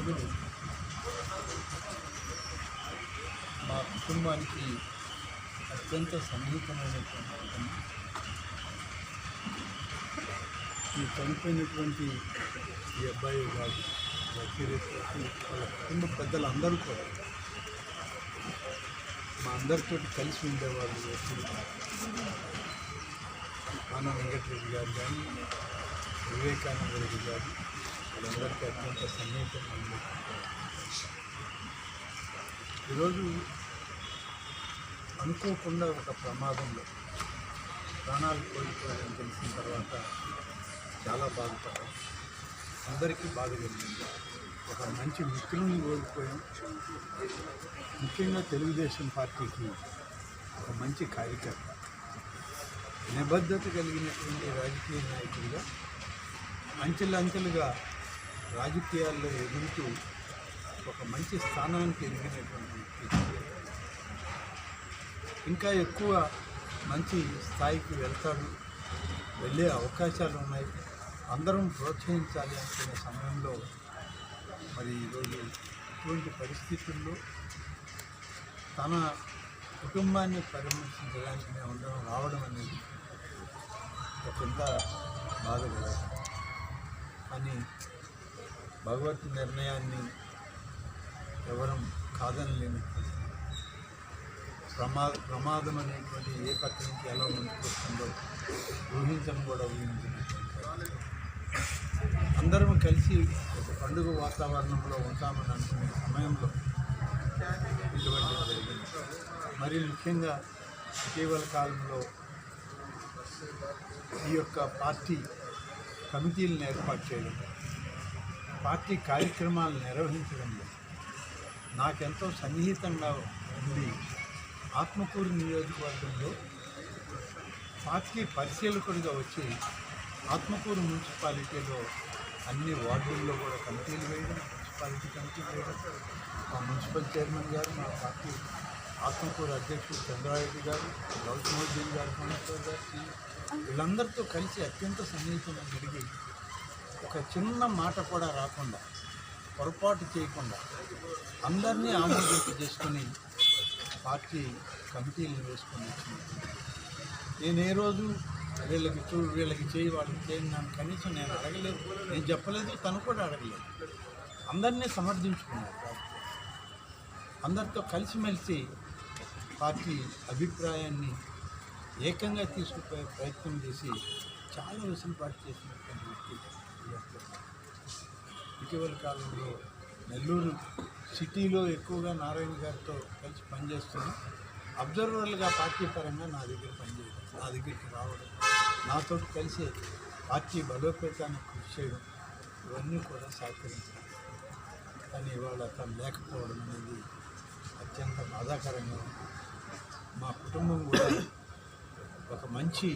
రోజులు మా కుటుంబానికి అత్యంత సన్నిహితమైనటువంటి కుటుంబం. ఈ చనిపోయినటువంటి ఈ అబ్బాయి కాదు, వాళ్ళ కుటుంబ పెద్దలందరూ కూడా మా అందరితో కలిసి ఉండేవాళ్ళు. ఎప్పుడు ఆన వెంకటరెడ్డి గారు కానీ, వివేకానంద రెడ్డి గారు, వాళ్ళందరికీ అత్యంత సన్నిహితంగా ఉండేది. ఈరోజు అనుకోకుండా ఒక ప్రమాదంలో ప్రాణాలు కోల్పోయారని తెలిసిన తర్వాత చాలా బాధపడ్డాం. అందరికీ బాధ కలిగింది. ఒక మంచి మిత్రుని కోల్పోయాం. ముఖ్యంగా తెలుగుదేశం పార్టీకి ఒక మంచి కార్యకర్త, నిబద్ధత కలిగినటువంటి రాజకీయ నాయకుడిగా అంచెలంచెలుగా రాజకీయాల్లో ఎదుగుతూ ఒక మంచి స్థానానికి ఎదిగినటువంటి వ్యక్తి. ఇంకా ఎక్కువ మంచి స్థాయికి వెళ్తాడు, వెళ్ళే అవకాశాలు ఉన్నాయి. అందరం ప్రోత్సహించాలి అనుకునే సమయంలో మరి ఈరోజు ఇటువంటి పరిస్థితుల్లో తన కుటుంబాన్ని పరామర్శించడానికి మేమందరం రావడం అనేది ఒకంత బాధ కలదు. కానీ భగవత్ నిర్ణయాన్ని ఎవరం కాదనలేని ప్రమాదం అనేటువంటి ఏ పక్క నుంచి ఎలా ముందుకొస్తుందో ఊహించడం కూడా ఊహించినటువంటి అందరం కలిసి ఒక పండుగ వాతావరణంలో ఉంటామని అనుకునే సమయంలో ఇటువంటిది జరిగింది. మరి ముఖ్యంగా ఇటీవల కాలంలో ఈ యొక్క పార్టీ కమిటీలను ఏర్పాటు చేయడం, పార్టీ కార్యక్రమాలు నిర్వహించడంలో నాకెంతో సన్నిహితంగా ఉండి ఆత్మకూరు నియోజకవర్గంలో పార్టీ పరిశీలకుడిగా వచ్చి ఆత్మకూరు మున్సిపాలిటీలో అన్ని వార్డుల్లో కూడా కమిటీలు వేయడం, మున్సిపాలిటీ కమిటీ వేయడం, మా మున్సిపల్ చైర్మన్ గారు, మా పార్టీ ఆత్మకూరు అధ్యక్షుడు చంద్రారెడ్డి గారు, గౌతమోద్దీన్ గారు, కమిషనర్ గారు, వీళ్ళందరితో కలిసి అత్యంత సన్నిహితంగా జరిగి ఒక చిన్న మాట కూడా రాకుండా, పొరపాటు చేయకుండా అందరినీ ఆమోదింపజేసుకొని పార్టీ కమిటీలను వేసుకొని వచ్చింది. నేను ఏ రోజు వీళ్ళకి చేయి, వాళ్ళకి చేయి నన్ను కనీసం నేను అడగలేదు, నేను చెప్పలేదు, తను కూడా అడగలేదు. అందరినీ సమర్థించుకున్నారు. అందరితో కలిసిమెలిసి పార్టీ అభిప్రాయాన్ని ఏకంగా తీసుకుపోయే ప్రయత్నం చేసి చాలా వెసులుబాటు చేసినటువంటి వ్యక్తి. ఇటీవల కాలంలో నెల్లూరు సిటీలో ఎక్కువగా నారాయణ గారితో కలిసి పనిచేస్తున్న అబ్జర్వర్లుగా పార్టీ పరంగా నా దగ్గరికి రావడం, నాతో కలిసి పార్టీ బలోపేతానికి కృషి చేయడం, ఇవన్నీ కూడా సహకరించారు. కానీ ఇవాళ తను లేకపోవడం అనేది అత్యంత బాధాకరంగా ఉంది. మా కుటుంబం కూడా ఒక మంచి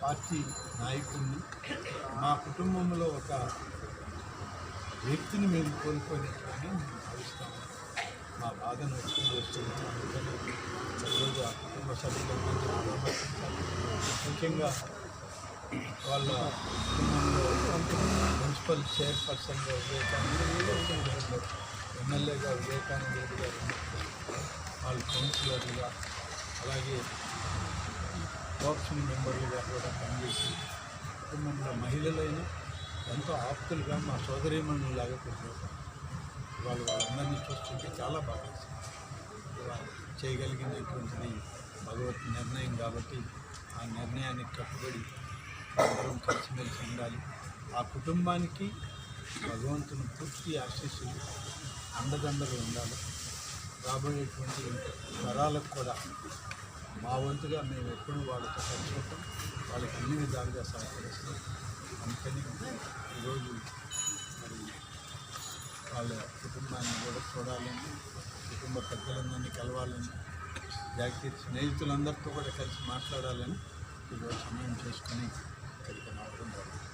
పార్టీ నాయకుడిని, మా కుటుంబంలో ఒక వ్యక్తిని మేము కోల్పోయినట్లని మేము భావిస్తాము. మా బాధను వ్యక్తం చేస్తున్నాము. అందుకని ఈరోజు ఆ కుటుంబ సభ్యులందరినీ పరామర్శించాలి. ముఖ్యంగా వాళ్ళ కుటుంబంలో మున్సిపల్ చైర్పర్సన్గా వివేకానంద గారు, ఎమ్మెల్యేగా వివేకానంద రెడ్డి గారు, వాళ్ళ కౌన్సిలర్లుగా, అలాగే బాక్సింగ్ మెంబర్లుగా కూడా పనిచేసి కుటుంబంలో మహిళలైన ఎంతో ఆప్తులుగా మా సోదరీమణులాగా పెట్టారు. వాళ్ళందరినీ చూస్తుంటే చాలా బాగా చేయగలిగినటువంటిది భగవత్ నిర్ణయం. కాబట్టి ఆ నిర్ణయానికి కట్టుబడి అందరం కలిసిమెలిసి ఉండాలి. ఆ కుటుంబానికి భగవంతుని పూర్తి ఆశీస్సులు, అండదండలు ఉండాలి. రాబోయేటువంటి తరాలకు కూడా మా వంతుగా మేము ఎప్పుడూ వాళ్ళతో కలిసి ఉంటాం, వాళ్ళకి అన్ని విధాలుగా సహకరిస్తాం. అందుకని ఈరోజు మరి వాళ్ళ కుటుంబాన్ని కూడా చూడాలని, కుటుంబ పెద్దలందరినీ కలవాలని, జాగ్రత్త స్నేహితులందరితో కూడా కలిసి మాట్లాడాలని ఈరోజు సమయం చేసుకుని ఇక్కడికి రావడం జరిగింది.